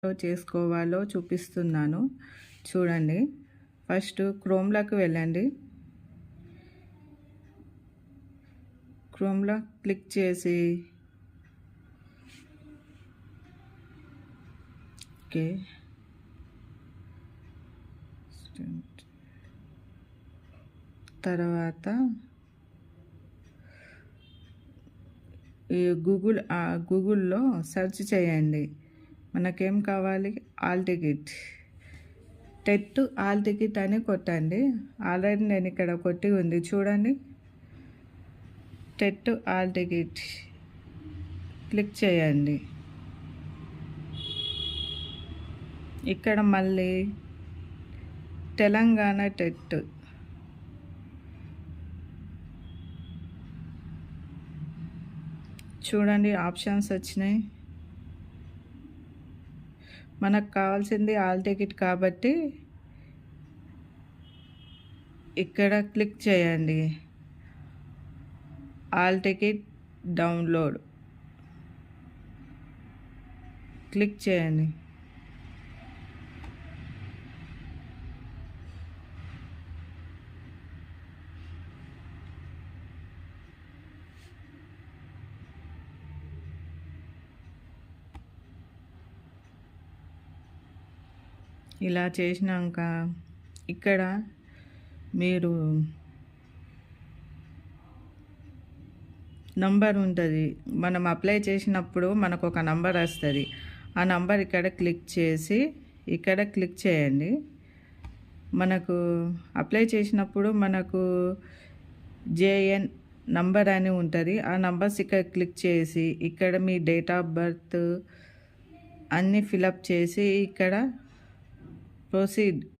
చేసుకోవాలో చూపిస్తున్నాను చూడండి. ఫస్ట్ క్రోమ్లోకి వెళ్ళండి. క్రోమ్లో క్లిక్ చేసి ఓకే తర్వాత ఈ గూగుల్లో సెర్చ్ చేయండి. మనకేం కావాలి, all ticket, TET all ticket అని కొట్టండి. ఆల్రెడీ నేను ఇక్కడ కొట్టి ఉంది చూడండి. టెట్ ఆల్ టికెట్ క్లిక్ చేయండి. ఇక్కడ మళ్ళీ తెలంగాణ టెట్ చూడండి, ఆప్షన్స్ వచ్చినాయి. మనకు కావాల్సింది ఆల్ టికెట్ కాబట్టి ఇక్కడ క్లిక్ చేయండి. ఆల్ టికెట్ డౌన్లోడ్ క్లిక్ చేయండి. ఇలా చేసినాక ఇక్కడ మీరు నంబర్ ఉంటుంది. మనం అప్లై చేసినప్పుడు మనకు ఒక నంబర్ వస్తుంది. ఆ నంబర్ ఇక్కడ క్లిక్ చేసి ఇక్కడ క్లిక్ చేయండి. మనకు అప్లై చేసినప్పుడు మనకు జేఎన్ నంబర్ అని ఉంటుంది. ఆ నంబర్స్ ఇక్కడ క్లిక్ చేసి ఇక్కడ మీ డేట్ ఆఫ్ బర్త్ అన్నీ ఫిలప్ చేసి ఇక్కడ ప్రొసీడ్